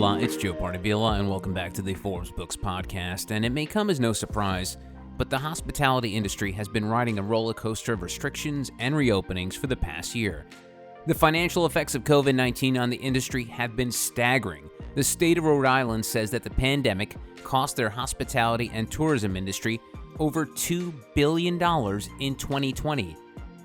Hola, it's Joe Parnabila, and welcome back to the Forbes Books podcast. And it may come as no surprise, but the hospitality industry has been riding a roller coaster of restrictions and reopenings for the past year. The financial effects of COVID-19 on the industry have been staggering. The state of Rhode Island says that the pandemic cost their hospitality and tourism industry over $2 billion in 2020.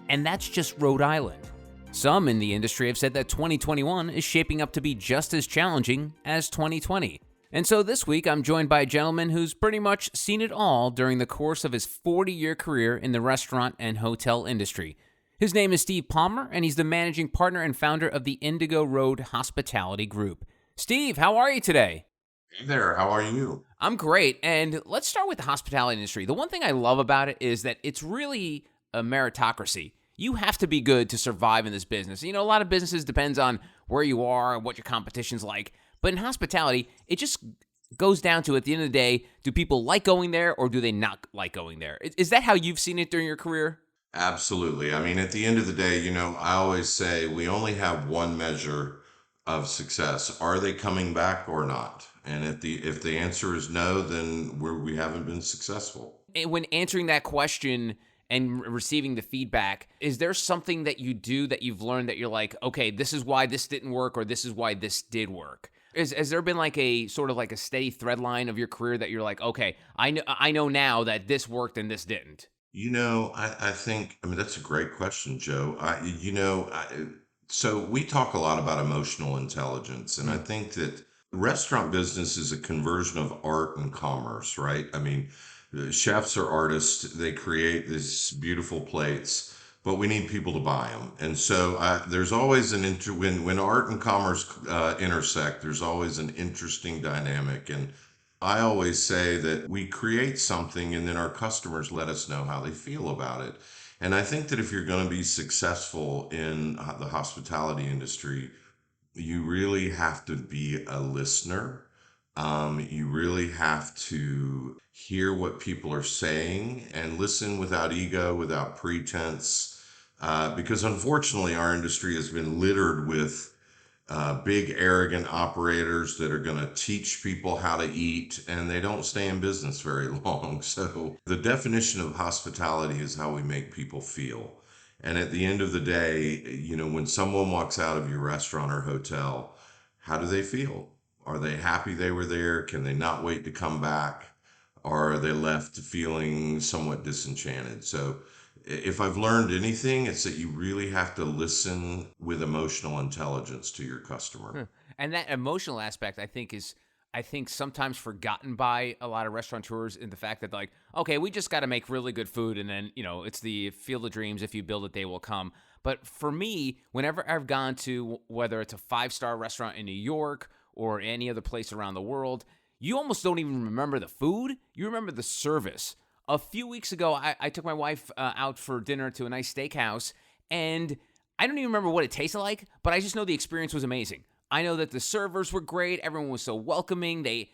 And that's just Rhode Island. Some in the industry have said that 2021 is shaping up to be just as challenging as 2020. And so this week, I'm joined by a gentleman who's pretty much seen it all during the course of his 40-year career in the restaurant and hotel industry. His name is Steve Palmer, and he's the managing partner and founder of the Indigo Road Hospitality Group. Steve, how are you today? Hey there, how are you? I'm great, and let's start with the hospitality industry. The one thing I love about it is that it's really a meritocracy. You have to be good to survive in this business. You know, a lot of businesses depends on where you are and what your competition's like. But in hospitality, it just goes down to, at the end of the day, do people like going there or do they not like going there? Is that how you've seen it during your career? Absolutely. I mean, at the end of the day, I always say we only have one measure of success. Are they coming back or not? And if the answer is no, then we haven't been successful. And when answering that question and receiving the feedback, is there something that you do that you've learned that you're like, okay, this is why this didn't work or this is why this did work? Has there been like a sort of like a steady thread line of your career that you're like, okay, I know now that this worked and this didn't? I think, that's a great question, Joe. So we talk a lot about emotional intelligence, and I think that restaurant business is a conversion of art and commerce, right? I mean, the chefs are artists. They create these beautiful plates, but we need people to buy them. And so there's always when art and commerce intersect, there's always an interesting dynamic. And I always say that we create something and then our customers let us know how they feel about it. And I think that if you're going to be successful in the hospitality industry, you really have to be a listener. You really have to hear what people are saying and listen without ego, without pretense, because unfortunately our industry has been littered with big, arrogant operators that are going to teach people how to eat, and they don't stay in business very long. So the definition of hospitality is how we make people feel. And at the end of the day, when someone walks out of your restaurant or hotel, how do they feel? Are they happy they were there? Can they not wait to come back? Or are they left feeling somewhat disenchanted? So if I've learned anything, it's that you really have to listen with emotional intelligence to your customer. And that emotional aspect, I think sometimes forgotten by a lot of restaurateurs, in the fact that, like, okay, we just got to make really good food, and then, it's the field of dreams. If you build it, they will come. But for me, whenever I've gone to, whether it's a 5-star restaurant in New York or any other place around the world, you almost don't even remember the food. You remember the service. A few weeks ago, I took my wife out for dinner to a nice steakhouse, and I don't even remember what it tasted like, but I just know the experience was amazing. I know that the servers were great. Everyone was so welcoming. They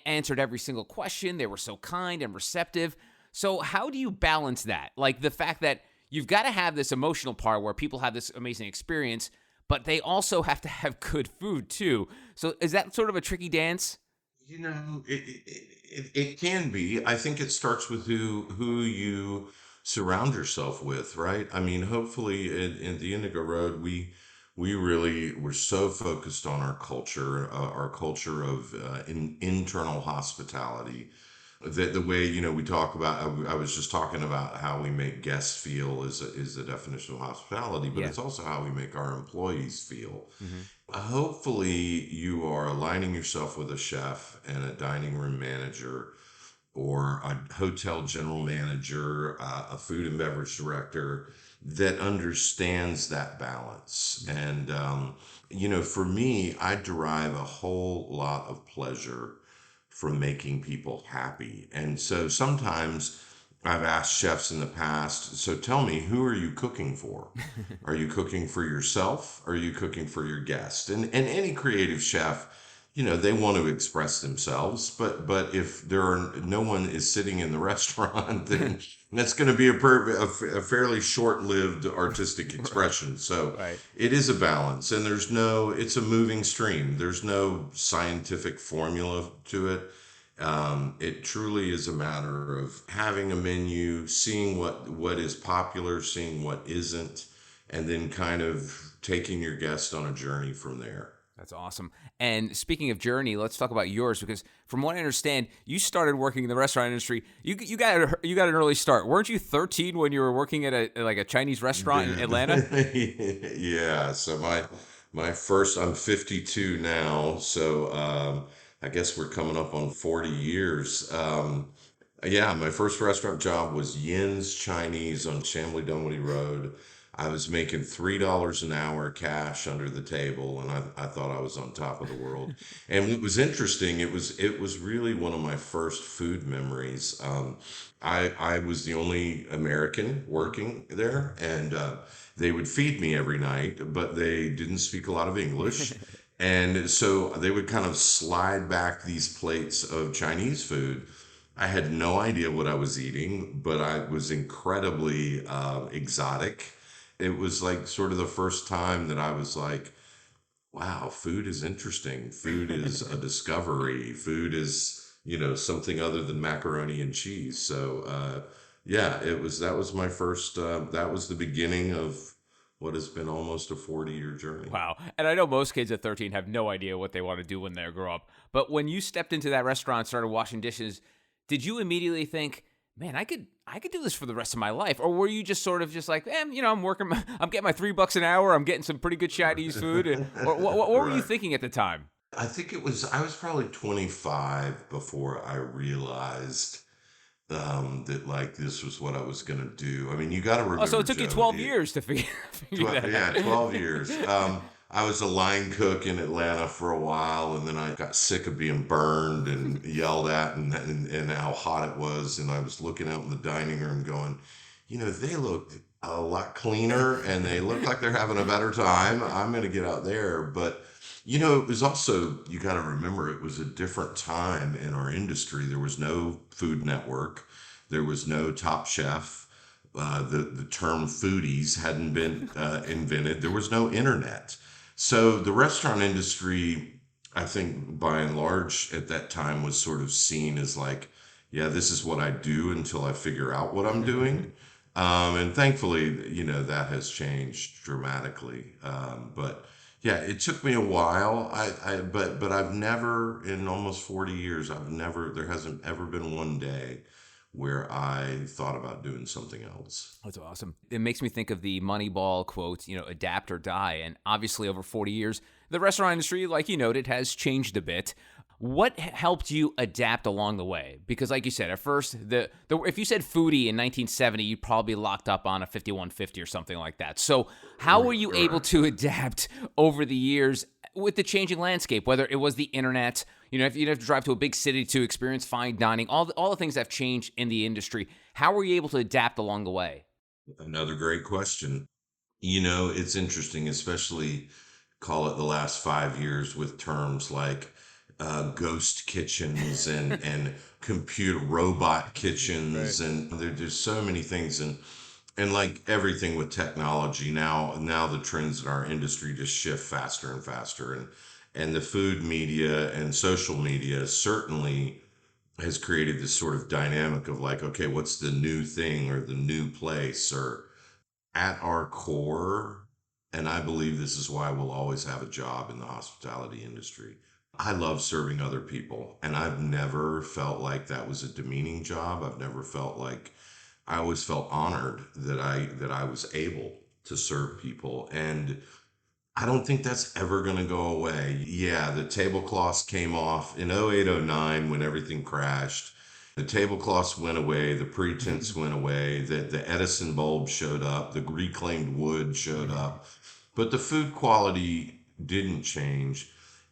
answered every single question. They were so kind and receptive. So how do you balance that? Like, the fact that you've got to have this emotional part where people have this amazing experience, but they also have to have good food too. So is that sort of a tricky dance? It can be. I think it starts with who you surround yourself with, right? I mean, hopefully in the Indigo Road, we really were so focused on our culture of internal hospitality. The way, we talk about, I was just talking about how we make guests feel is the definition of hospitality, but Yeah. it's also how we make our employees feel. Mm-hmm. Hopefully, you are aligning yourself with a chef and a dining room manager or a hotel general manager, a food and beverage director that understands that balance. And, for me, I derive a whole lot of pleasure from making people happy. And so sometimes I've asked chefs in the past, so tell me, who are you cooking for? Are you cooking for yourself? Or are you cooking for your guest? And any creative chef, they want to express themselves, but if no one is sitting in the restaurant, then that's going to be a fairly short-lived artistic expression. So Right. it is a balance, and it's a moving stream. There's no scientific formula to it. It truly is a matter of having a menu, seeing what is popular, seeing what isn't, and then kind of taking your guest on a journey from there. That's awesome. And speaking of journey, let's talk about yours because from what I understand, you started working in the restaurant industry. You got an early start. Weren't you 13 when you were working at a Chinese restaurant in Atlanta? Yeah, so my first, I'm 52 now, so I guess we're coming up on 40 years. Yeah, my first restaurant job was Yin's Chinese on Chambly Dunwoody Road. I was making $3 an hour cash under the table, and I thought I was on top of the world. And what was interesting, it was really one of my first food memories. I was the only American working there, and they would feed me every night, but they didn't speak a lot of English. And so they would kind of slide back these plates of Chinese food. I had no idea what I was eating, but I was incredibly exotic. It was like sort of the first time that I was like, wow, food is interesting. Food is a discovery. Food is, something other than macaroni and cheese. So, yeah, that was my first, that was the beginning of what has been almost a 40-year journey. Wow. And I know most kids at 13 have no idea what they want to do when they grow up. But when you stepped into that restaurant, started washing dishes, did you immediately think, man, I could do this for the rest of my life? Or were you just sort of just like, I'm working, I'm getting my $3 an hour, I'm getting some pretty good Chinese food? Or what were you Right. thinking at the time? I was probably 25 before I realized that like this was what I was going to do. I mean, you got to Oh, so remember, it took you Joe, 12 years to figure that yeah, out. 12 years. I was a line cook in Atlanta for a while, and then I got sick of being burned and yelled at and how hot it was. And I was looking out in the dining room going, they look a lot cleaner and they look like they're having a better time. I'm going to get out there. But, it was also, you got to remember, it was a different time in our industry. There was no Food Network, there was no Top Chef. The term foodies hadn't been invented. There was no internet. So the restaurant industry, I think by and large at that time was sort of seen as like, yeah, this is what I do until I figure out what I'm doing. And thankfully, that has changed dramatically. But yeah, it took me a while. But I've never, in almost 40 years, there hasn't ever been one day where I thought about doing something else. That's awesome. It makes me think of the Moneyball quote, adapt or die. And obviously, over 40 years, the restaurant industry, like you noted, has changed a bit. What helped you adapt along the way? Because, like you said, at first, if you said foodie in 1970, you'd probably be locked up on a 5150 or something like that. So, how were you able Right. to adapt over the years with the changing landscape? Whether it was the internet, if you'd have to drive to a big city to experience fine dining, all the things that have changed in the industry. How were you able to adapt along the way? Another great question. It's interesting, especially call it the last 5 years with terms like ghost kitchens and computer robot Right. kitchens, and there's so many things, and like everything with technology now the trends in our industry just shift faster and faster, and the food media and social media certainly has created this sort of dynamic of like, okay, what's the new thing or the new place, or at our core, and I believe this is why we'll always have a job in the hospitality industry. I love serving other people, and I've never felt like that was a demeaning job. I've never felt like I always felt honored that I was able to serve people, and I don't think that's ever going to go away. Yeah, the tablecloths came off in 0809 when everything crashed. The tablecloths went away, the pretense went away, the Edison bulb showed up, the reclaimed wood showed up, but the food quality didn't change.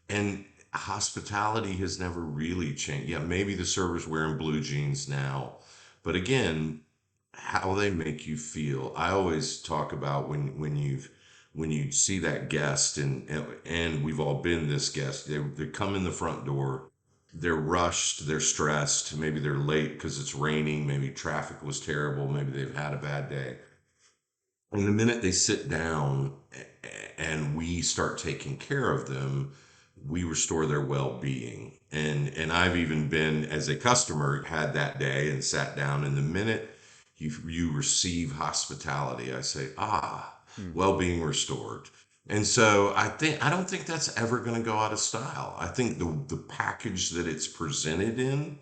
And hospitality has never really changed. Yeah, maybe the server's wearing blue jeans now, but again, how they make you feel. I always talk about when when you see that guest, and we've all been this guest, they come in the front door, they're rushed, they're stressed, maybe they're late because it's raining, maybe traffic was terrible, maybe they've had a bad day. And the minute they sit down and we start taking care of them, we restore their well-being. And I've even been, as a customer, had that day and sat down, and the minute you receive hospitality, I say, Hmm. well-being restored. And so I don't think that's ever going to go out of style. I think the package that it's presented in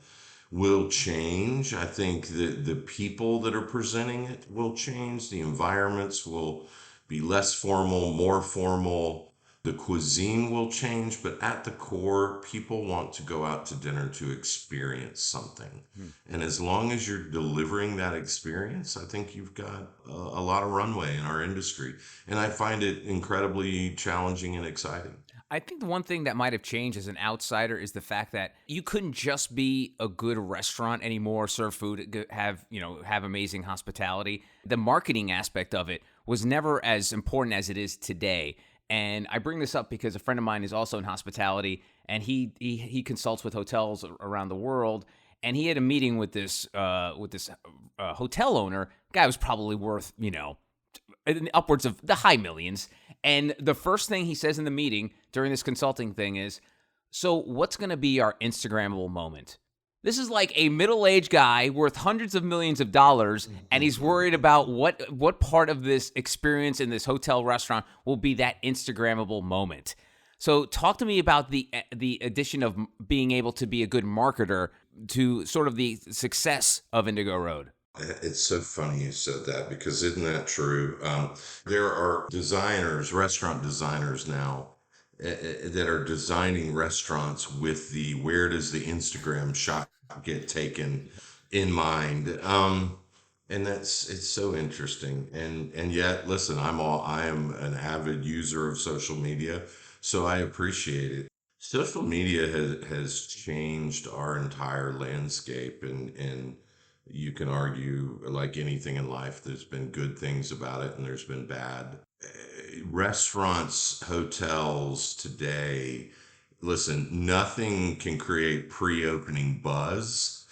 will change. I think that the people that are presenting it will change. The environments will be less formal, more formal. The cuisine will change, but at the core, people want to go out to dinner to experience something. Hmm. And as long as you're delivering that experience, I think you've got a lot of runway in our industry. And I find it incredibly challenging and exciting. I think the one thing that might have changed as an outsider is the fact that you couldn't just be a good restaurant anymore, serve food, have amazing hospitality. The marketing aspect of it was never as important as it is today. And I bring this up because a friend of mine is also in hospitality, and he consults with hotels around the world. And he had a meeting with this hotel owner. Guy was probably worth upwards of the high millions. And the first thing he says in the meeting during this consulting thing is, "So, what's going to be our Instagrammable moment?" This is like a middle-aged guy worth hundreds of millions of dollars, and he's worried about what part of this experience in this hotel restaurant will be that Instagrammable moment. So, talk to me about the addition of being able to be a good marketer to sort of the success of Indigo Road. It's so funny you said that, because isn't that true? There are designers, restaurant designers now, that are designing restaurants with the where does the Instagram shot get taken in mind. And it's so interesting. And yet, listen, I am an avid user of social media, so I appreciate it. Social media has changed our entire landscape, and you can argue, like anything in life, there's been good things about it and there's been bad. Restaurants, hotels today, listen, nothing can create pre-opening buzz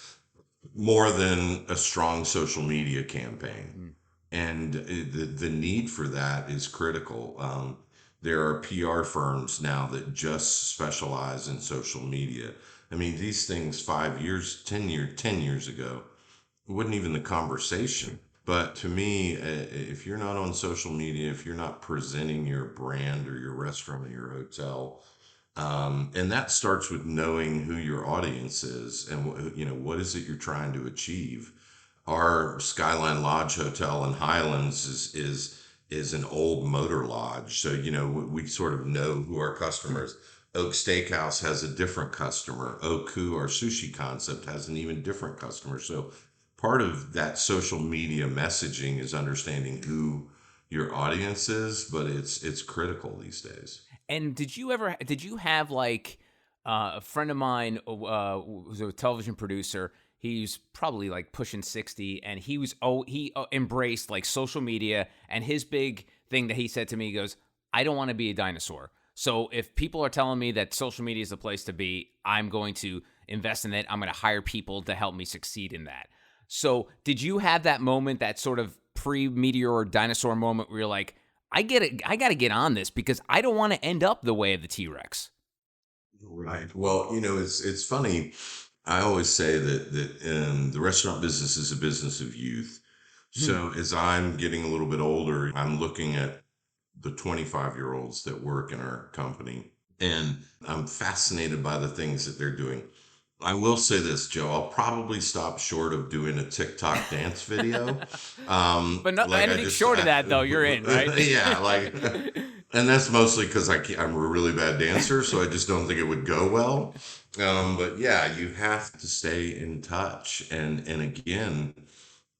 more than a strong social media campaign. Mm. And the need for that is critical. There are PR firms now that just specialize in social media. I mean, these things 5 years, 10 years ago, it wasn't even the conversation. But to me, if you're not on social media, if you're not presenting your brand or your restaurant or your hotel, and that starts with knowing who your audience is, and what is it you're trying to achieve. Our Skyline Lodge Hotel in Highlands is an old motor lodge, so we sort of know who our customers. Oak Steakhouse has a different customer. Oku, our sushi concept, has an even different customer. So part of that social media messaging is understanding who your audience is, but it's critical these days. And did you have like a friend of mine who's a television producer? He's probably like pushing 60, and he embraced like social media. And his big thing that he said to me, he goes, "I don't want to be a dinosaur. So if people are telling me that social media is the place to be, I'm going to invest in it. I'm going to hire people to help me succeed in that." So did you have that moment, that sort of pre-meteor or dinosaur moment where you're like, I get it. I got to get on this because I don't want to end up the way of the T-Rex. Right. Well, it's funny. I always say that the restaurant business is a business of youth. Hmm. So as I'm getting a little bit older, I'm looking at the 25-year-olds that work in our company, and I'm fascinated by the things that they're doing. I will say this, Joe. I'll probably stop short of doing a TikTok dance video. But no, Like anything short of that, though, you're in, right? yeah, like, and that's mostly because I'm a really bad dancer, so I just don't think it would go well. But yeah, you have to stay in touch, and again,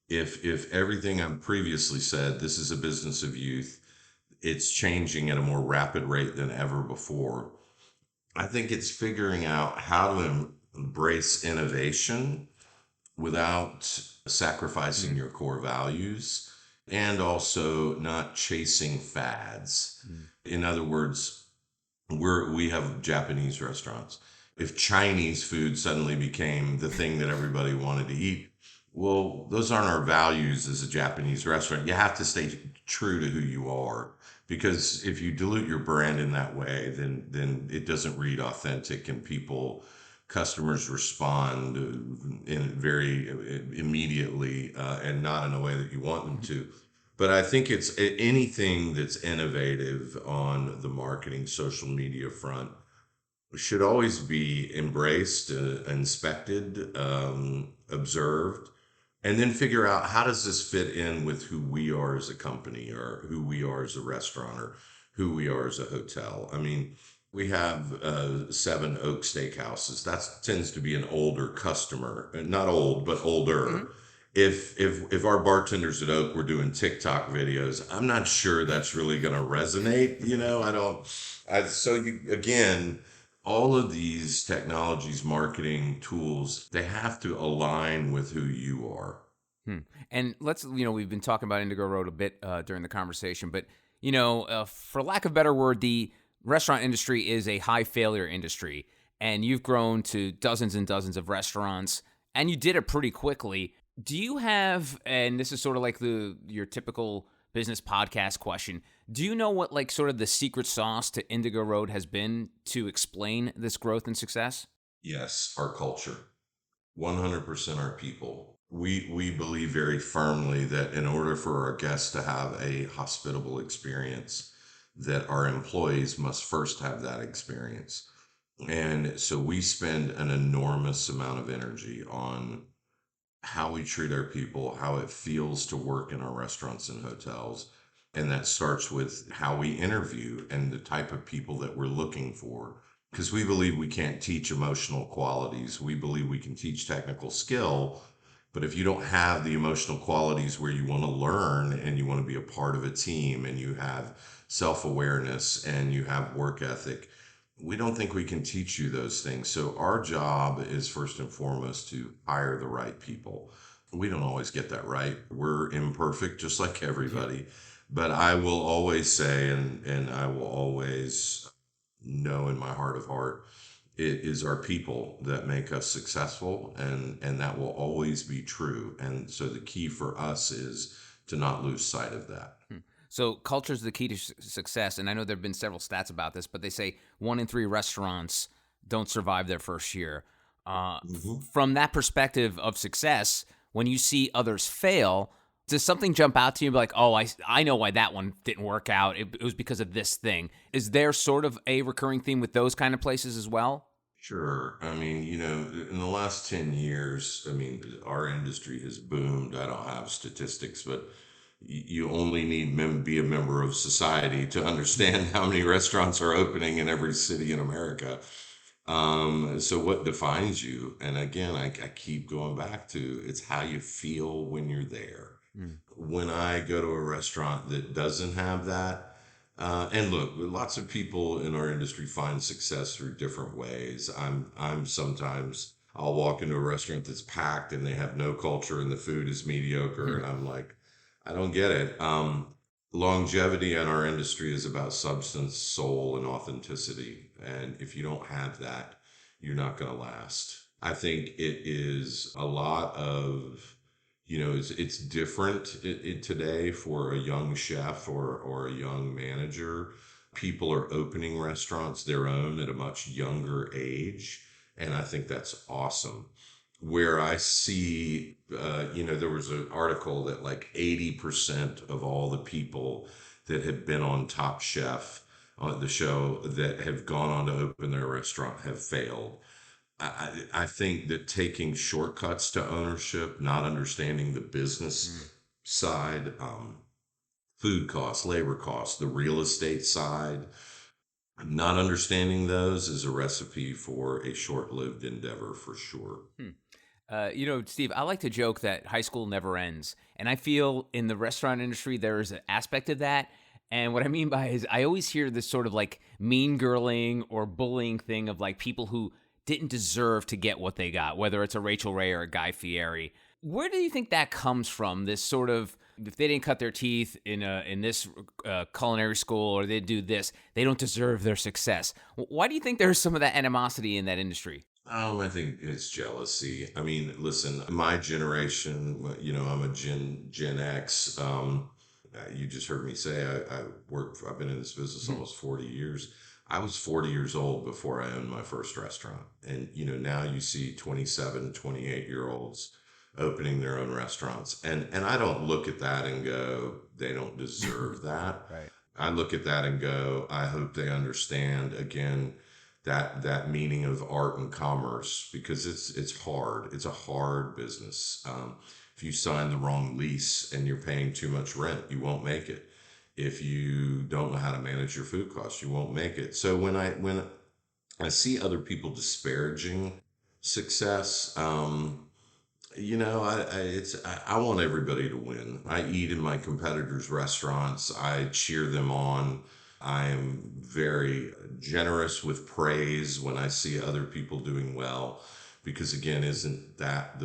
if everything I've previously said, this is a business of youth. It's changing at a more rapid rate than ever before. I think it's figuring out how to embrace innovation without sacrificing Hmm. your core values. and also not chasing fads. In other words, we have Japanese restaurants. If Chinese food suddenly became the thing that everybody wanted to eat, well, those aren't our values as a Japanese restaurant. You have to stay true to who you are, because if you dilute your brand in that way, then it doesn't read authentic, and customers respond in very immediately, and not in a way that you want them to. But I think it's anything that's innovative on the marketing social media front should always be embraced, inspected, observed, and then figure out, how does this fit in with who we are as a company, or who we are as a restaurant, or who we are as a hotel. I mean, we have Seven Oak Steakhouses. That tends to be an older customer, not old, but older. If our bartenders at Oak were doing TikTok videos, I'm not sure that's really going to resonate. I don't. Again, all of these technologies, marketing tools, they have to align with who you are. Hmm. And we've been talking about Indigo Road a bit during the conversation, but, for lack of a better word, the restaurant industry is a high failure industry. And you've grown to dozens and dozens of restaurants, and you did it pretty quickly. Do you have, and this is sort of like your typical business podcast question, do you know what sort of the secret sauce to Indigo Road has been to explain this growth and success? Yes, our culture. 100% our people. We believe very firmly that in order for our guests to have a hospitable experience, that our employees must first have that experience. And so we spend an enormous amount of energy on how we treat our people, how it feels to work in our restaurants and hotels. And that starts with how we interview and the type of people that we're looking for. Because we believe we can't teach emotional qualities. We believe we can teach technical skill. But if you don't have the emotional qualities where you want to learn and you want to be a part of a team and you have self awareness and you have work ethic, we don't think we can teach you those things. So our job is first and foremost to hire the right people. We don't always get that right. We're imperfect, just like everybody. But I will always say, and I will always know in my heart of heart, it is our people that make us successful, and that will always be true. And so the key for us is to not lose sight of that. So culture is the key to success, and I know there have been several stats about this, but they say 1 in 3 restaurants don't survive their first year. From that perspective of success, when you see others fail, does something jump out to you like, oh, I know why that one didn't work out. It was because of this thing. Is there sort of a recurring theme with those kind of places as well? Sure. I mean, in the last 10 years, I mean, our industry has boomed. I don't have statistics, but you only need be a member of society to understand how many restaurants are opening in every city in America. So what defines you? And again, I keep going back to, it's how you feel when you're there. When I go to a restaurant that doesn't have that, and look, lots of people in our industry find success through different ways. I'm sometimes I'll walk into a restaurant that's packed and they have no culture and the food is mediocre, and I'm like, I don't get it. Longevity in our industry is about substance, soul, and authenticity. And if you don't have that, you're not going to last. I think it is a lot of, it's different today for a young chef or a young manager. People are opening restaurants their own at a much younger age. And I think that's awesome. Where I see, there was an article that like 80% of all the people that have been on Top Chef on the show that have gone on to open their restaurant have failed. I think that taking shortcuts to ownership, not understanding the business side, food costs, labor costs, the real estate side, not understanding those is a recipe for a short-lived endeavor for sure. Steve, I like to joke that high school never ends. And I feel in the restaurant industry, there is an aspect of that. And what I mean by is I always hear this sort of like mean girling or bullying thing of like people who didn't deserve to get what they got, whether it's a Rachel Ray or a Guy Fieri. Where do you think that comes from? This sort of if they didn't cut their teeth in this culinary school, or they do this, they don't deserve their success. Why do you think there's some of that animosity in that industry? I think it's jealousy. I mean, listen, my generation, I'm a Gen X. You just heard me say I've been in this business Mhm. almost 40 years. I was 40 years old before I owned my first restaurant. And, now you see 27, 28-year olds opening their own restaurants. And I don't look at that and go, they don't deserve that. Right. I look at that and go, I hope they understand again that meaning of art and commerce, because it's hard. It's a hard business. If you sign the wrong lease and you're paying too much rent, you won't make it. If you don't know how to manage your food costs, you won't make it. So when I see other people disparaging success, I want everybody to win. I eat in my competitors' restaurants. I cheer them on. I am very generous with praise when I see other people doing well, because again, isn't that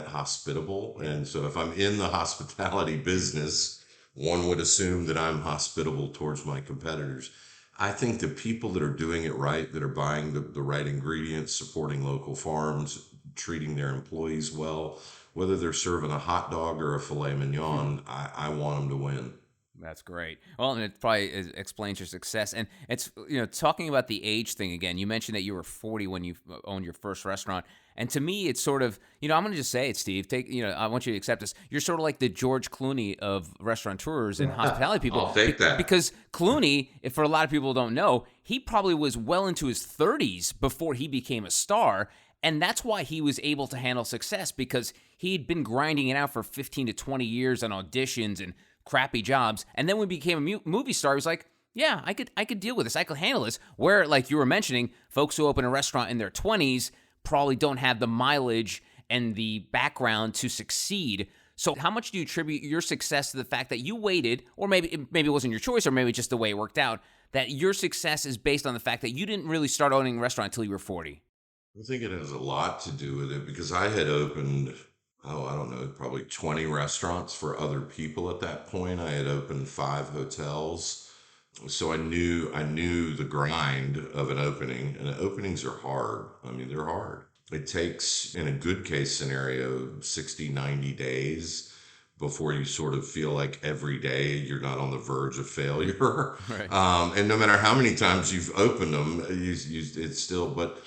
hospitable? Yeah. And so if I'm in the hospitality business, one would assume that I'm hospitable towards my competitors. I think the people that are doing it right, that are buying the right ingredients, supporting local farms, treating their employees well, whether they're serving a hot dog or a filet mignon, I want them to win. That's great. Well, and it probably explains your success. And it's, talking about the age thing again, you mentioned that you were 40 when you owned your first restaurant. And to me, it's sort of, I'm going to just say it, Steve. I want you to accept this. You're sort of like the George Clooney of restaurateurs and hospitality people. I'll take that. Because Clooney, if for a lot of people who don't know, he probably was well into his 30s before he became a star. And that's why he was able to handle success, because he'd been grinding it out for 15 to 20 years on auditions and crappy jobs. And then when he became a movie star, he was like, yeah, I could deal with this. I could handle this. Where, like you were mentioning, folks who open a restaurant in their 20s probably don't have the mileage and the background to succeed. So how much do you attribute your success to the fact that you waited, or maybe it wasn't your choice, or maybe just the way it worked out, that your success is based on the fact that you didn't really start owning a restaurant until you were 40? I think it has a lot to do with it, because I had opened, I don't know, probably 20 restaurants for other people at that point. I had opened 5 hotels. So I knew the grind of an opening, and openings are hard. I mean, they're hard. It takes, in a good case scenario, 60, 90 days before you sort of feel like every day you're not on the verge of failure. Right. And no matter how many times you've opened them, it's still, but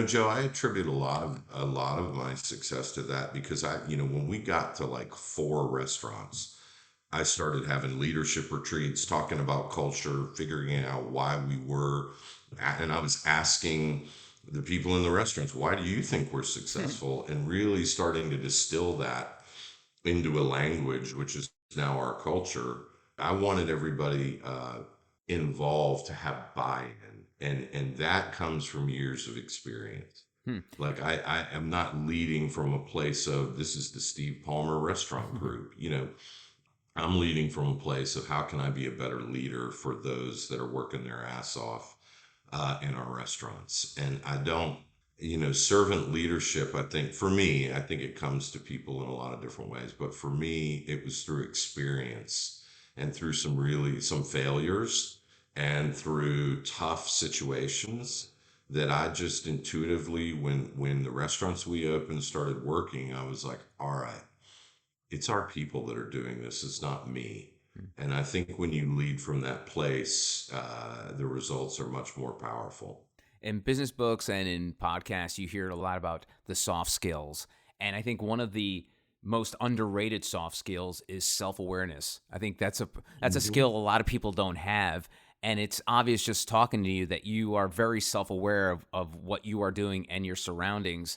Joe, I attribute a lot of my success to that, because when we got to like 4 restaurants, I started having leadership retreats, talking about culture, figuring out why we were, and I was asking the people in the restaurants, why do you think we're successful? And really starting to distill that into a language, which is now our culture. I wanted everybody involved to have buy-in, and that comes from years of experience. Hmm. Like I am not leading from a place of, this is the Steve Palmer restaurant group. I'm leading from a place of, how can I be a better leader for those that are working their ass off in our restaurants? And I don't, servant leadership, I think for me, I think it comes to people in a lot of different ways. But for me, it was through experience, and through some failures, and through tough situations, that I just intuitively, when the restaurants we opened started working, I was like, all right, it's our people that are doing this. It's not me. And I think when you lead from that place, the results are much more powerful. In business books and in podcasts, you hear a lot about the soft skills. And I think one of the most underrated soft skills is self-awareness. I think that's a Hmm. skill a lot of people don't have. And it's obvious just talking to you that you are very self-aware of what you are doing and your surroundings.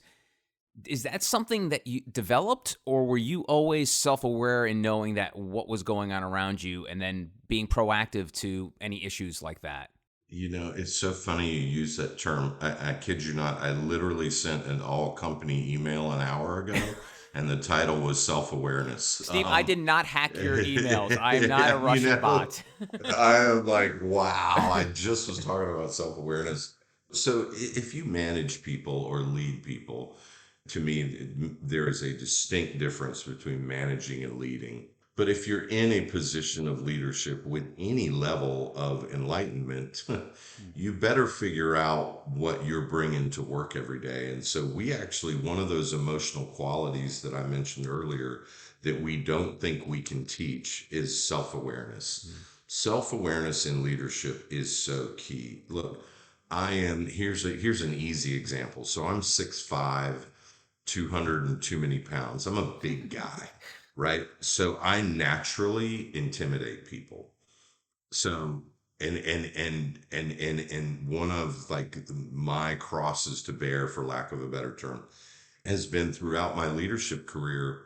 Is that something that you developed, or were you always self-aware in knowing that what was going on around you and then being proactive to any issues like that? It's so funny you use that term. I kid you not. I literally sent an all company email an hour ago, and the title was self awareness. Steve, I did not hack your emails. I am not a Yeah, Russian bot. I am like, wow, I just was talking about self awareness. So if you manage people or lead people, To me, there is a distinct difference between managing and leading. But if you're in a position of leadership with any level of enlightenment, Mm. you better figure out what you're bringing to work every day. And so, we actually, one of those emotional qualities that I mentioned earlier that we don't think we can teach is self awareness. Mm. Self awareness in leadership is so key. Look, here's an easy example. So I'm 6'5", 200 and too many pounds. I'm a big guy, right? So I naturally intimidate people. So and one of like my crosses to bear, for lack of a better term, has been throughout my leadership career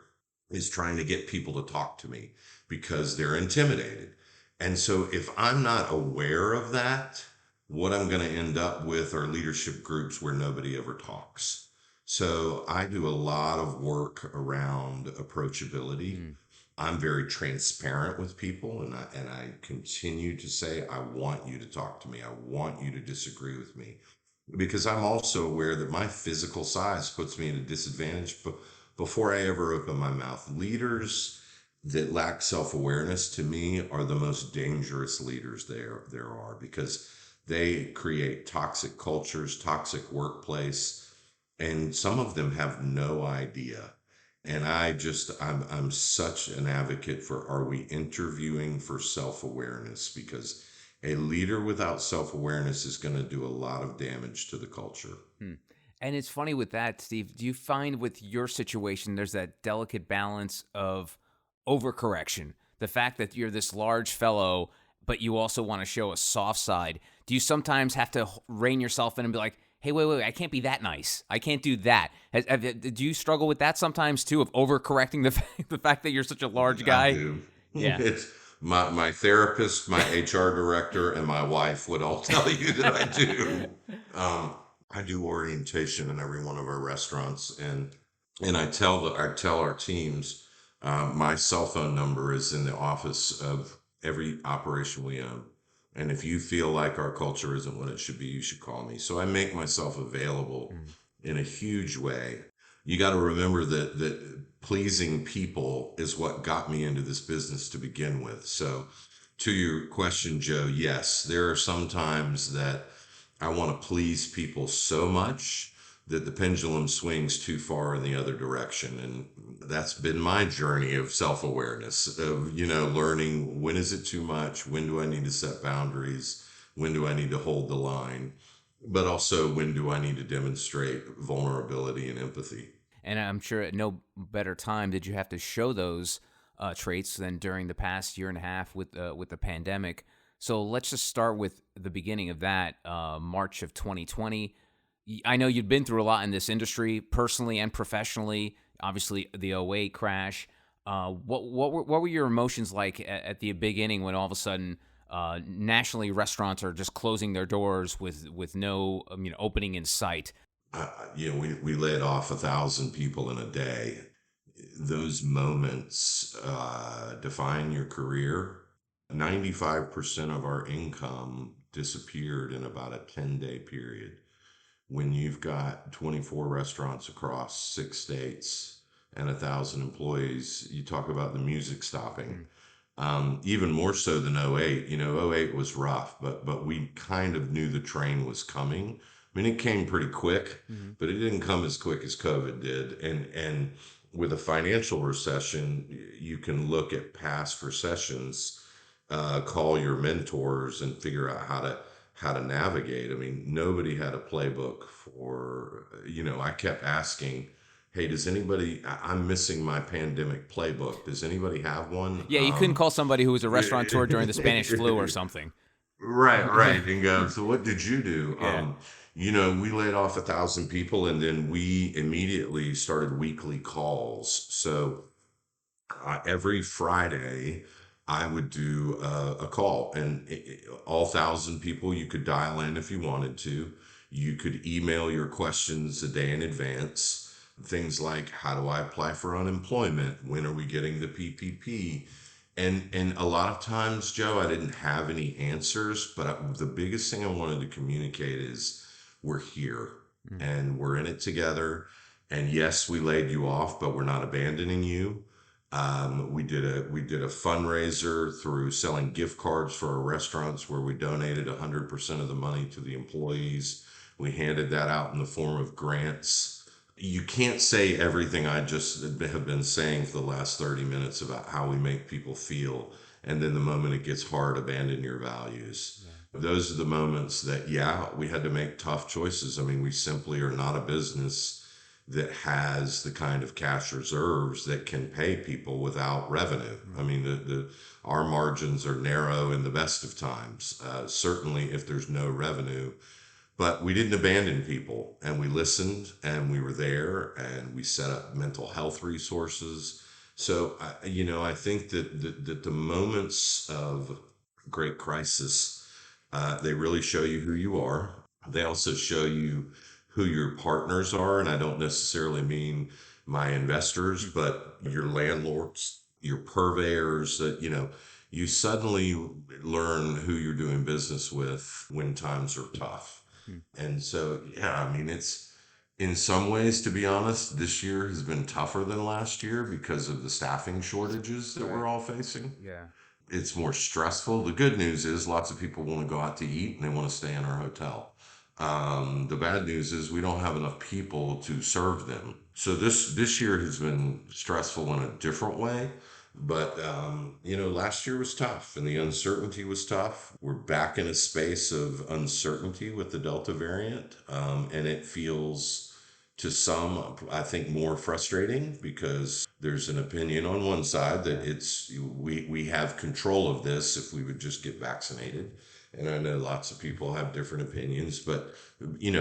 is trying to get people to talk to me because they're intimidated. And so if I'm not aware of that, what I'm going to end up with are leadership groups where nobody ever talks. So I do a lot of work around approachability. Mm. I'm very transparent with people, and I continue to say, I want you to talk to me. I want you to disagree with me because I'm also aware that my physical size puts me at a disadvantage. But before I ever open my mouth, leaders that lack self-awareness to me are the most dangerous leaders there are, because they create toxic cultures, toxic workplace, and some of them have no idea. And I'm such an advocate for, are we interviewing for self-awareness? Because a leader without self-awareness is going to do a lot of damage to the culture. Hmm. And it's funny with that, Steve. Do you find with your situation, there's that delicate balance of overcorrection? The fact that you're this large fellow, but you also want to show a soft side. Do you sometimes have to rein yourself in and be like, hey, wait, I can't be that nice. I can't do that. Do you struggle with that sometimes too, of overcorrecting the fact that you're such a large I guy? do. Yeah. It's my therapist, my HR director, and my wife would all tell you that I do. Um, I do orientation in every one of our restaurants, and I tell our teams, my cell phone number is in the office of every operation we own. And if you feel like our culture isn't what it should be, you should call me. So I make myself available Mm. in a huge way. You got to remember that pleasing people is what got me into this business to begin with. So, to your question, Joe, yes, there are some times that I want to please people so much that the pendulum swings too far in the other direction. And that's been my journey of self awareness, of, learning, when is it too much? When do I need to set boundaries? When do I need to hold the line? But also, when do I need to demonstrate vulnerability and empathy? And I'm sure at no better time did you have to show those traits than during the past year and a half with the pandemic. So let's just start with the beginning of that, March of 2020. I know you'd been through a lot in this industry, personally and professionally. Obviously, the '08 crash. What were your emotions like at the beginning when all of a sudden nationally restaurants are just closing their doors with no opening in sight? We laid off 1,000 people in a day. Those moments define your career. 95% of our income disappeared in about a 10-day period. When you've got 24 restaurants across 6 states and 1,000 employees, you talk about the music stopping. Mm. Even more so than '08. '08 was rough, but we kind of knew the train was coming. I mean, it came pretty quick, Mm-hmm. but it didn't come as quick as COVID did. And with a financial recession, you can look at past recessions, call your mentors, and figure out how to navigate. I mean, nobody had a playbook for. I kept asking, hey, does anybody, I'm missing my pandemic playbook. Does anybody have one? Yeah, you couldn't call somebody who was a restaurateur during the Spanish flu or something. Right. And go, so what did you do? Yeah. We laid off 1,000 people, and then we immediately started weekly calls. So every Friday, I would do a call, and all 1,000 people, you could dial in if you wanted to. You could email your questions a day in advance. Things like, how do I apply for unemployment? When are we getting the PPP? And a lot of times, Joe, I didn't have any answers, but the biggest thing I wanted to communicate is we're here Mm. and we're in it together. And yes, we laid you off, but we're not abandoning you. We did a fundraiser through selling gift cards for our restaurants where we donated 100% of the money to the employees. We handed that out in the form of grants. You can't say everything I just have been saying for the last 30 minutes about how we make people feel. And then the moment it gets hard, abandon your values. Yeah. Those are the moments that, yeah, we had to make tough choices. I mean, we simply are not a business that has the kind of cash reserves that can pay people without revenue. I mean, our margins are narrow in the best of times. Certainly, if there's no revenue, but we didn't abandon people, and we listened, and we were there, and we set up mental health resources. So, I think that the moments of great crisis, they really show you who you are. They also show you who your partners are, and I don't necessarily mean my investors, but your landlords, your purveyors. That you suddenly learn who you're doing business with when times are tough. Hmm. And so, yeah, I mean, it's in some ways, to be honest, this year has been tougher than last year because of the staffing shortages that Right. we're all facing. Yeah. It's more stressful. The good news is lots of people want to go out to eat and they want to stay in our hotel. The bad news is we don't have enough people to serve them. So this year has been stressful in a different way. But last year was tough, and the uncertainty was tough. We're back in a space of uncertainty with the Delta variant, and it feels to some, I think, more frustrating because there's an opinion on one side that Yeah. we have control of this if we would just get vaccinated. And I know lots of people have different opinions, but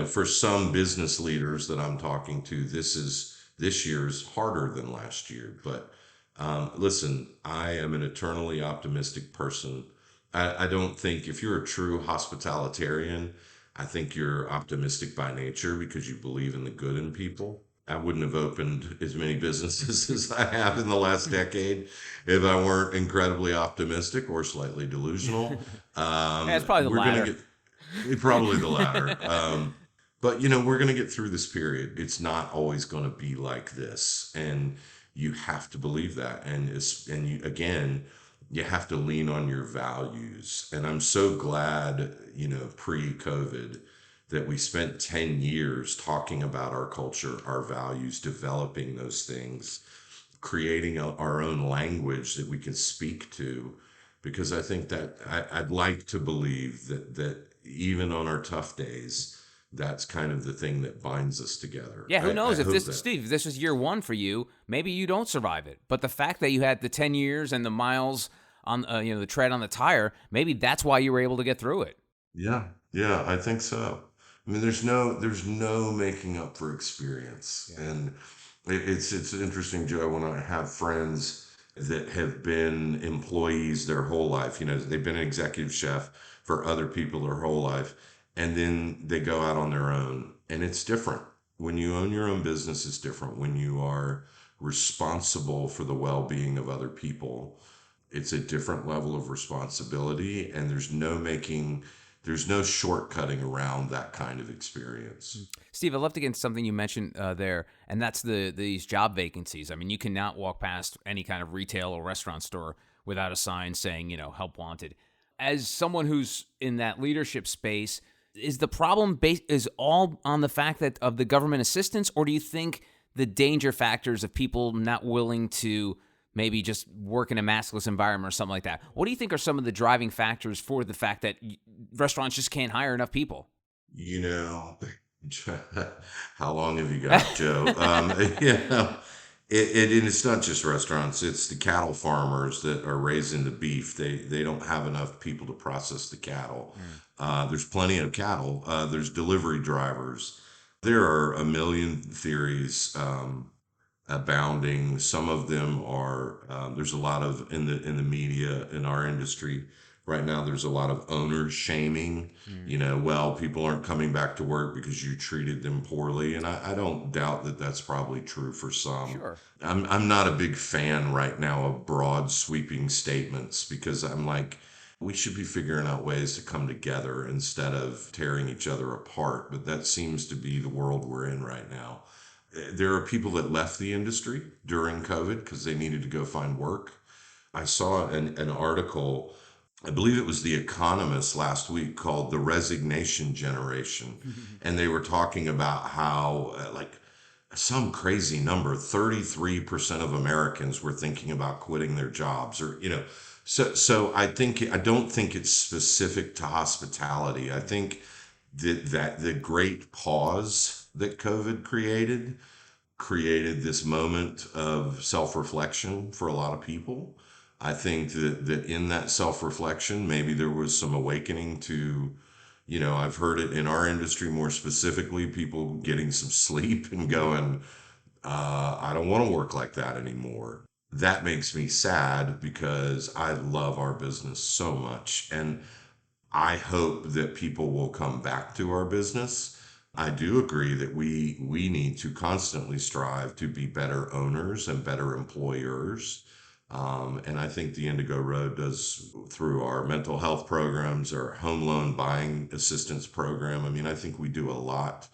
for some business leaders that I'm talking to, this year's harder than last year. But listen, I am an eternally optimistic person. I don't think if you're a true hospitalitarian, I think you're optimistic by nature because you believe in the good in people. I wouldn't have opened as many businesses as I have in the last decade if I weren't incredibly optimistic or slightly delusional. Yeah, it's probably the We're going latter. to get probably the latter. But we're going to get through this period. It's not always going to be like this, and you have to believe that. And you, again, you have to lean on your values. And I'm so glad, pre-COVID, that we spent 10 years talking about our culture, our values, developing those things, creating our own language that we can speak to. Because I think that I'd like to believe that even on our tough days, that's kind of the thing that binds us together. Yeah, who I knows if hope this, that. Steve, if this was year one for you, maybe you don't survive it. But the fact that you had the 10 years and the miles on, the tread on the tire, maybe that's why you were able to get through it. Yeah, yeah, I think so. I mean, there's no making up for experience, Yeah. and it's interesting, Joe, when I have friends that have been employees their whole life. They've been an executive chef for other people their whole life, and then they go out on their own, and it's different. When you own your own business, it's different. When you are responsible for the well-being of other people, it's a different level of responsibility, and there's no shortcutting around that kind of experience. Steve, I'd love to get into something you mentioned there, and that's these job vacancies. I mean, you cannot walk past any kind of retail or restaurant store without a sign saying, help wanted. As someone who's in that leadership space, is the problem is all on the fact that of the government assistance, or do you think the danger factors of people not willing to maybe just work in a maskless environment or something like that? What do you think are some of the driving factors for the fact that restaurants just can't hire enough people? You know, how long have you got, Joe? It's not just restaurants. It's the cattle farmers that are raising the beef. They don't have enough people to process the cattle. Mm. There's plenty of cattle. There's delivery drivers. There are a million theories abounding. Some of them are there's a lot of in the media in our industry right now. There's a lot of owner shaming. Mm. Well, people aren't coming back to work because you treated them poorly, and I don't doubt that that's probably true for some. Sure. I'm not a big fan right now of broad sweeping statements because I'm like, we should be figuring out ways to come together instead of tearing each other apart. But that seems to be the world we're in right now. there are people that left the industry during COVID because they needed to go find work. I saw an article, I believe it was The Economist last week, called The Resignation Generation. And they were talking about how, like, some crazy number, 33% of Americans were thinking about quitting their jobs, or, so I don't think it's specific to hospitality. I think that the great pause that COVID created this moment of self-reflection for a lot of people. I think that in that self-reflection, maybe there was some awakening to, I've heard it in our industry more specifically, people getting some sleep and going, I don't want to work like that anymore. That makes me sad because I love our business so much. And I hope that people will come back to our business. I do agree that we need to constantly strive to be better owners and better employers. And I think the Indigo Road does through our mental health programs, our home loan buying assistance program. I mean, I think we do a lot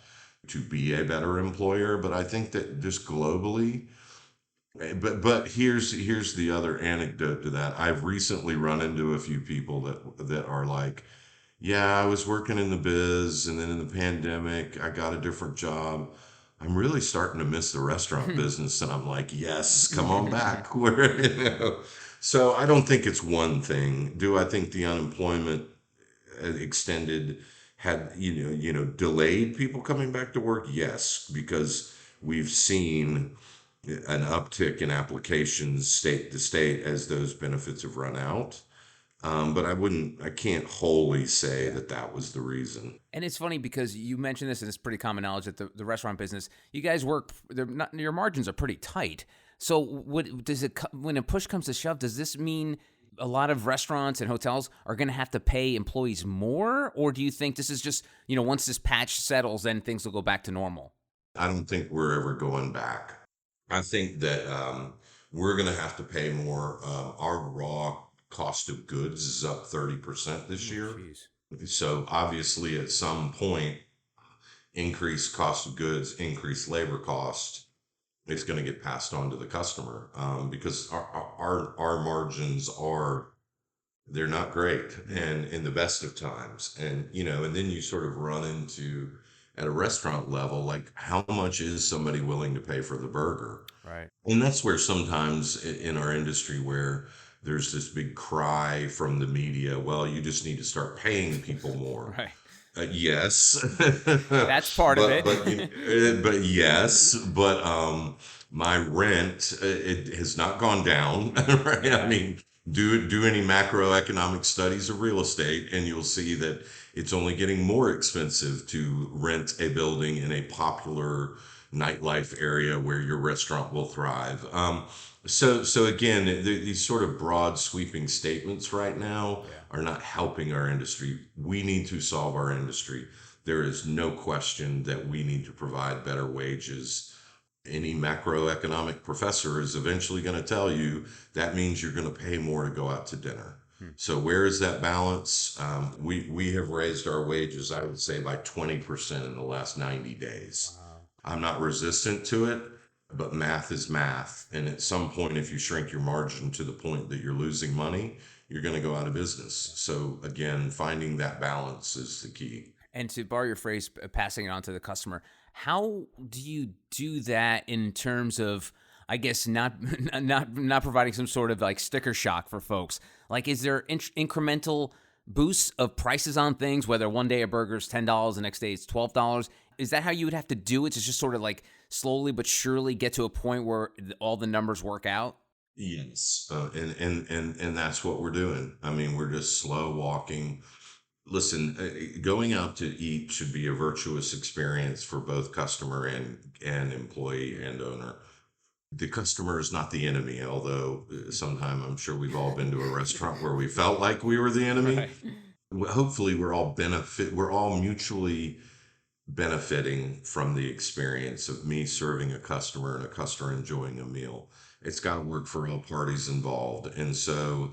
to be a better employer, but I think that just globally, but here's the other anecdote to that. I've recently run into a few people that are like, yeah, I was working in the biz, and then in the pandemic, I got a different job. I'm really starting to miss the restaurant business. And I'm like, yes, come on back. So I don't think it's one thing. Do I think the unemployment extended had, delayed people coming back to work? Yes, because we've seen an uptick in applications state to state as those benefits have run out. But I can't wholly say Yeah. that that was the reason. And it's funny because you mentioned this, and it's pretty common knowledge that the restaurant business, you guys work, they're not, your margins are pretty tight. So what does it, when a push comes to shove, does this mean a lot of restaurants and hotels are going to have to pay employees more? Or do you think this is just, once this patch settles, then things will go back to normal? I don't think we're ever going back. I think that we're going to have to pay more. Our raw cost of goods is up 30% this Oh, year. jeez. So obviously, at some point, increased cost of goods, increased labor cost, it's going to get passed on to the customer because our margins are, they're not great, and in the best of times. And and then you sort of run into, at a restaurant level, like, how much is somebody willing to pay for the burger? Right. And that's where sometimes in our industry, where there's this big cry from the media, well, you just need to start paying people more. Right. Yes, That's part of it. but yes, but my rent, it has not gone down, right? I Yeah. mean, do any macroeconomic studies of real estate, and you'll see that it's only getting more expensive to rent a building in a popular nightlife area where your restaurant will thrive. So again, these sort of broad sweeping statements right now Yeah. are not helping our industry. We need to solve our industry. There is no question that we need to provide better wages. Any macroeconomic professor is eventually going to tell you that means you're going to pay more to go out to dinner. Hmm. So where is that balance? We have raised our wages, I would say, by 20% in the last 90 days. Wow. I'm not resistant to it, but math is math. And at some point, if you shrink your margin to the point that you're losing money, you're going to go out of business. So again, finding that balance is the key. And to borrow your phrase, passing it on to the customer, how do you do that in terms of, I guess, not not providing some sort of like sticker shock for folks? Like, is there incremental boosts of prices on things, whether one day a burger's $10, the next day it's $12? Is that how you would have to do it, to just sort of like slowly but surely get to a point where all the numbers work out? Yes. And that's what we're doing. I mean, we're just slow walking. Listen, going out to eat should be a virtuous experience for both customer and employee and owner. The customer is not the enemy, although sometime I'm sure we've all been to a restaurant where we felt like we were the enemy. Right. Hopefully, we're all mutually benefiting from the experience of me serving a customer and a customer enjoying a meal. It's got to work for all parties involved. And so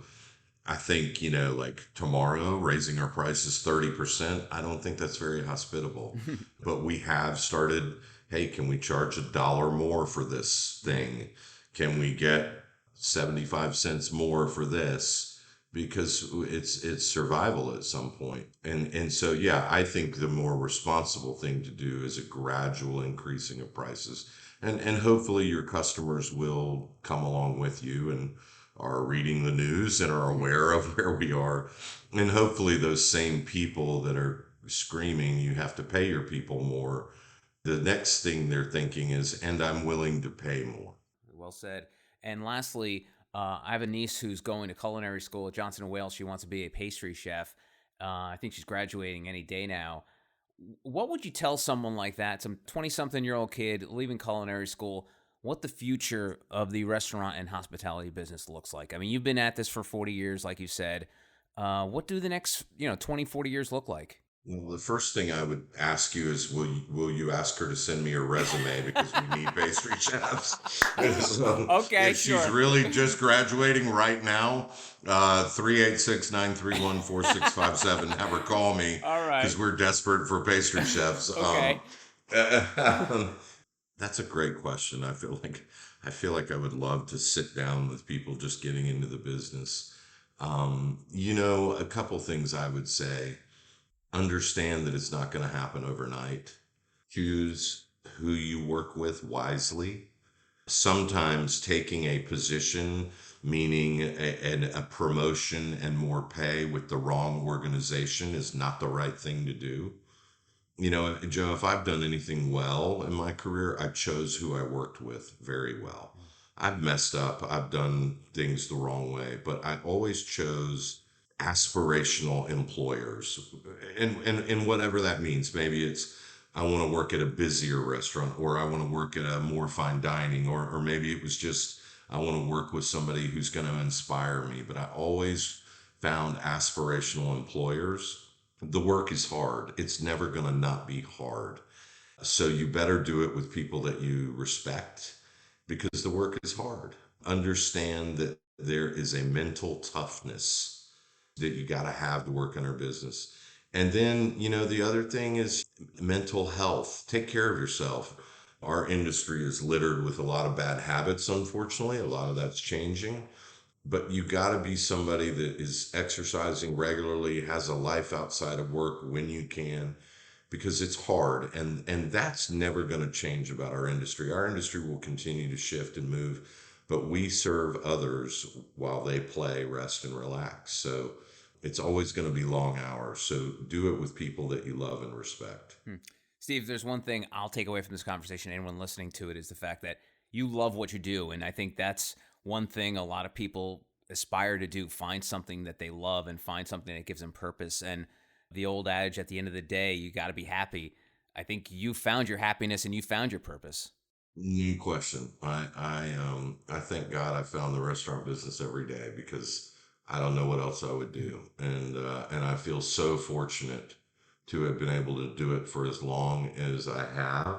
I think, like tomorrow, raising our prices 30%, I don't think that's very hospitable. But we have started hey, can we charge $1 more for this thing? Can we get 75 cents more for this? Because it's survival at some point. And so, yeah, I think the more responsible thing to do is a gradual increasing of prices. And hopefully your customers will come along with you and are reading the news and are aware of where we are. And hopefully those same people that are screaming, you have to pay your people more, the next thing they're thinking is, and I'm willing to pay more. Well said. And lastly, I have a niece who's going to culinary school at Johnson & Wales. She wants to be a pastry chef. I think she's graduating any day now. What would you tell someone like that, some 20-something-year-old kid leaving culinary school, what the future of the restaurant and hospitality business looks like? I mean, you've been at this for 40 years, like you said. What do the next 20, 40 years look like? Well, the first thing I would ask you is, will you ask her to send me a resume, because we need pastry chefs. So Okay, if sure. she's really just graduating right now, 386-931-4657. Have her call me. All right. Because we're desperate for pastry chefs. Okay. That's a great question. I feel like I would love to sit down with people just getting into the business. A couple things I would say. Understand that it's not going to happen overnight. Choose who you work with wisely. Sometimes taking a position, meaning a promotion and more pay with the wrong organization, is not the right thing to do. Joe, if I've done anything well in my career, I chose who I worked with very well. I've messed up. I've done things the wrong way, but I always chose aspirational employers, and whatever that means. Maybe it's, I want to work at a busier restaurant, or I want to work at a more fine dining, or maybe it was just, I want to work with somebody who's going to inspire me. But I always found aspirational employers. The work is hard. It's never going to not be hard. So you better do it with people that you respect, because the work is hard. Understand that there is a mental toughness that you got to have to work in our business. And then, the other thing is mental health. Take care of yourself. Our industry is littered with a lot of bad habits, unfortunately. A lot of that's changing. But you got to be somebody that is exercising regularly, has a life outside of work when you can, because it's hard. And that's never going to change about our industry. Our industry will continue to shift and move, but we serve others while they play, rest, and relax. So it's always going to be long hours. So do it with people that you love and respect. Steve, there's one thing I'll take away from this conversation, anyone listening to it, is the fact that you love what you do. And I think that's one thing a lot of people aspire to do, find something that they love and find something that gives them purpose. And the old adage, at the end of the day, you got to be happy. I think you found your happiness and you found your purpose. No question. I thank God I found the restaurant business every day, because I don't know what else I would do. And I feel so fortunate to have been able to do it for as long as I have.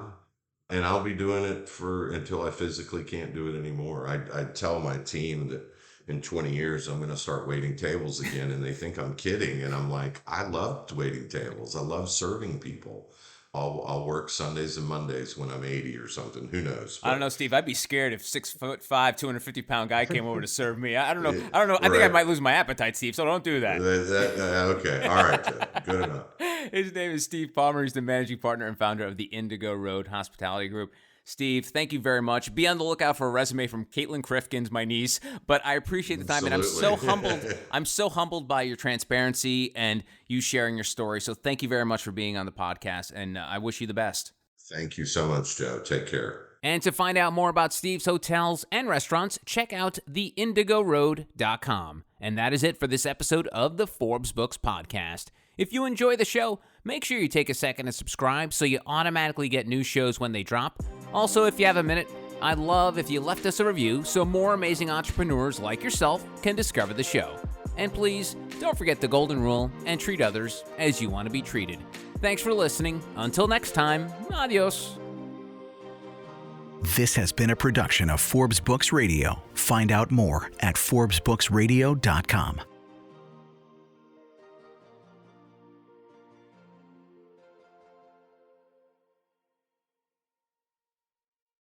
And I'll be doing it until I physically can't do it anymore. I tell my team that in 20 years, I'm going to start waiting tables again. And they think I'm kidding. And I'm like, I loved waiting tables. I love serving people. I'll work Sundays and Mondays when I'm 80 or something. Who knows? I don't know, Steve. I'd be scared if 6'5", 250-pound guy came over to serve me. I don't know. Yeah, I think I right. might lose my appetite, Steve. So don't do that. Okay. All right. Joe. Good enough. His name is Steve Palmer. He's the managing partner and founder of the Indigo Road Hospitality Group. Steve, thank you very much. Be on the lookout for a resume from Caitlin Krifkins, my niece. But I appreciate the time, and I'm so humbled. I'm so humbled by your transparency and you sharing your story. So thank you very much for being on the podcast, and I wish you the best. Thank you so much, Joe. Take care. And to find out more about Steve's hotels and restaurants, check out theindigoroad.com. And that is it for this episode of the Forbes Books Podcast. If you enjoy the show, make sure you take a second to subscribe so you automatically get new shows when they drop. Also, if you have a minute, I'd love if you left us a review so more amazing entrepreneurs like yourself can discover the show. And please, don't forget the golden rule and treat others as you want to be treated. Thanks for listening. Until next time, adios. This has been a production of Forbes Books Radio. Find out more at ForbesBooksRadio.com.